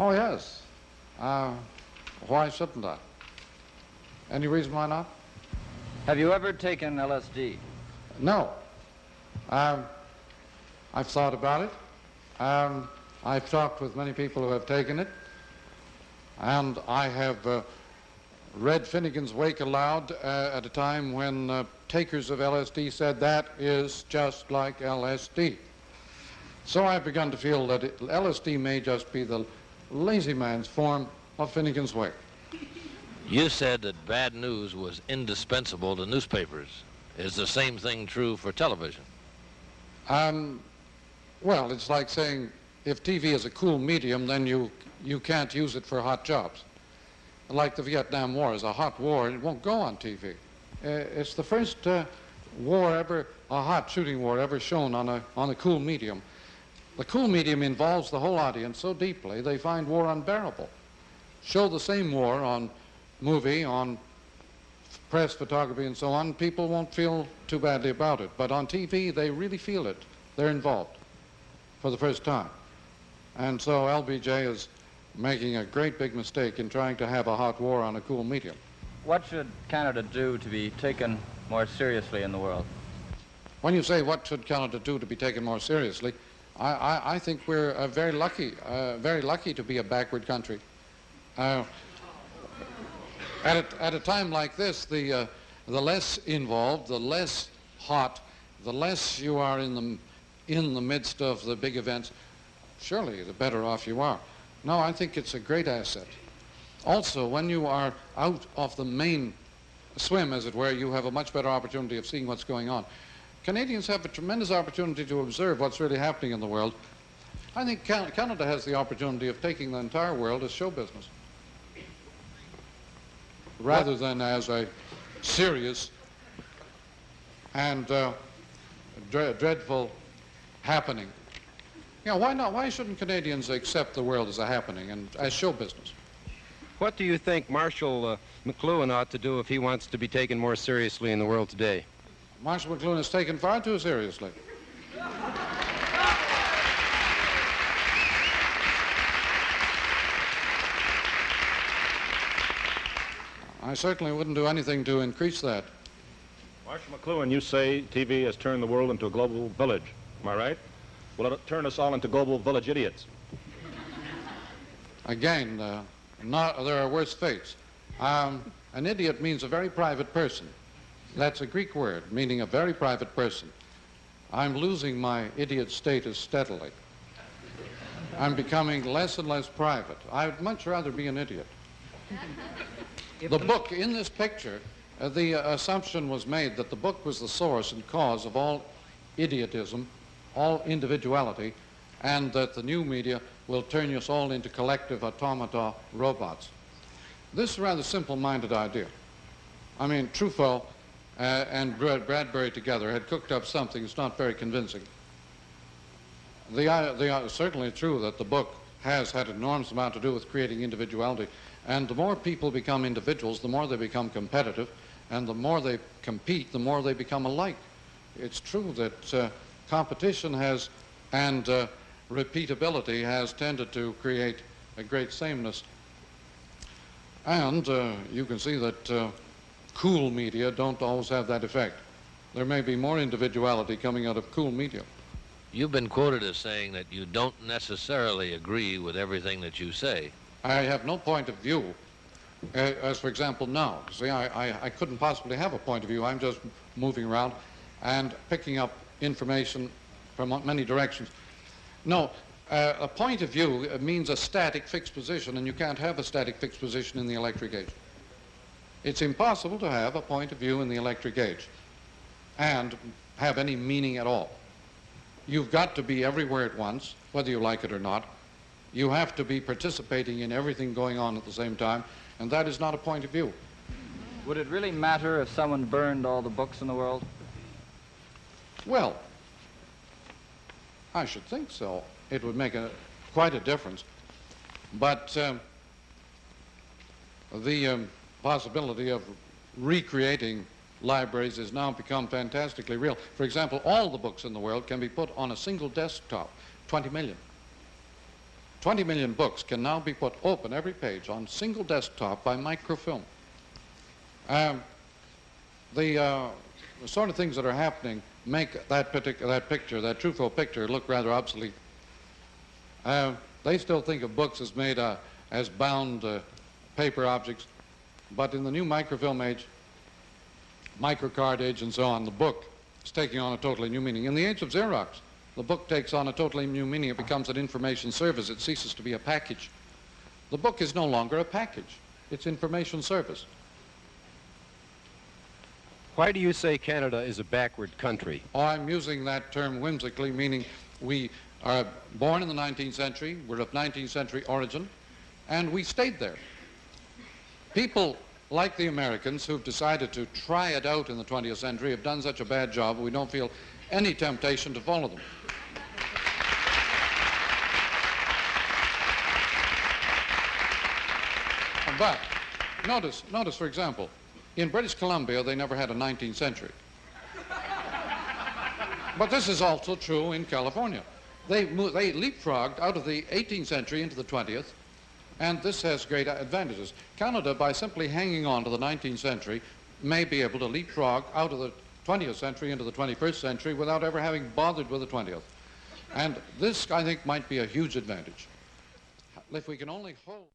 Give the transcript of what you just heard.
Oh, yes. Why shouldn't I? Any reason why not? Have you ever taken LSD? No. I've thought about it. I've talked with many people who have taken it, and I have read Finnegan's Wake aloud at a time when takers of LSD said that is just like LSD. So I've begun to feel that LSD may just be the lazy man's form of Finnegan's Wake. You said that bad news was indispensable to newspapers. Is the same thing true for television? Well, it's like saying if TV is a cool medium, then you can't use it for hot jobs. Like the Vietnam War is a hot war, it won't go on TV. It's the first war ever, a hot shooting war ever shown on a cool medium. The cool medium involves the whole audience so deeply they find war unbearable. Show the same war on movie, on press, photography, and so on, people won't feel too badly about it. But on TV, they really feel it. They're involved for the first time. And so LBJ is making a great big mistake in trying to have a hot war on a cool medium. What should Canada do to be taken more seriously in the world? When you say what should Canada do to be taken more seriously, I think we're very lucky to be a backward country. At a time like this, the less involved, the less hot, the less you are in the midst of the big events, surely the better off you are. No, I think it's a great asset. Also, when you are out of the main swim, as it were, you have a much better opportunity of seeing what's going on. Canadians have a tremendous opportunity to observe what's really happening in the world. I think Canada has the opportunity of taking the entire world as show business, rather than as a serious and dreadful happening. You know, why not? Why shouldn't Canadians accept the world as a happening and as show business? What do you think Marshall McLuhan ought to do if he wants to be taken more seriously in the world today? Marshall McLuhan is taken far too seriously. I certainly wouldn't do anything to increase that. Marshall McLuhan, you say TV has turned the world into a global village. Am I right? Will it turn us all into global village idiots? Again, there are worse fates. An idiot means a very private person. That's a Greek word, meaning a very private person. I'm losing my idiot status steadily. I'm becoming less and less private. I'd much rather be an idiot. The book, in this picture, the assumption was made that the book was the source and cause of all idiotism, all individuality, and that the new media will turn us all into collective automata robots. This is a rather simple-minded idea. I mean, Truffaut and Bradbury together had cooked up something that's not very convincing. They are certainly true that the book has had an enormous amount to do with creating individuality, and the more people become individuals, the more they become competitive, and the more they compete, the more they become alike. It's true that competition has, and repeatability has tended to create a great sameness. And you can see that cool media don't always have that effect. There may be more individuality coming out of cool media. You've been quoted as saying that you don't necessarily agree with everything that you say. I have no point of view, as for example now. See, I couldn't possibly have a point of view. I'm just moving around and picking up information from many directions. No, a point of view means a static fixed position, and you can't have a static fixed position in the electric age. It's impossible to have a point of view in the electric age and have any meaning at all. You've got to be everywhere at once, whether you like it or not. You have to be participating in everything going on at the same time, and that is not a point of view. Would it really matter if someone burned all the books in the world? Well, I should think so. It would make quite a difference. But the possibility of recreating libraries has now become fantastically real. For example, all the books in the world can be put on a single desktop, 20 million. 20 million books can now be put open, every page, on single desktop by microfilm. The sort of things that are happening make that picture, that Truffaut picture, look rather obsolete. They still think of books as made as bound paper objects, but in the new microfilm age, microcard age and so on, the book is taking on a totally new meaning. In the age of Xerox, the book takes on a totally new meaning. It becomes an information service. It ceases to be a package. The book is no longer a package. It's information service. Why do you say Canada is a backward country? Oh, I'm using that term whimsically, meaning we are born in the 19th century, we're of 19th century origin, and we stayed there. People like the Americans who've decided to try it out in the 20th century have done such a bad job, we don't feel any temptation to follow them. But notice, for example, in British Columbia, they never had a 19th century. But this is also true in California. They leapfrogged out of the 18th century into the 20th, and this has great advantages. Canada, by simply hanging on to the 19th century, may be able to leapfrog out of the 20th century into the 21st century without ever having bothered with the 20th. And this, I think, might be a huge advantage. If we can only hold...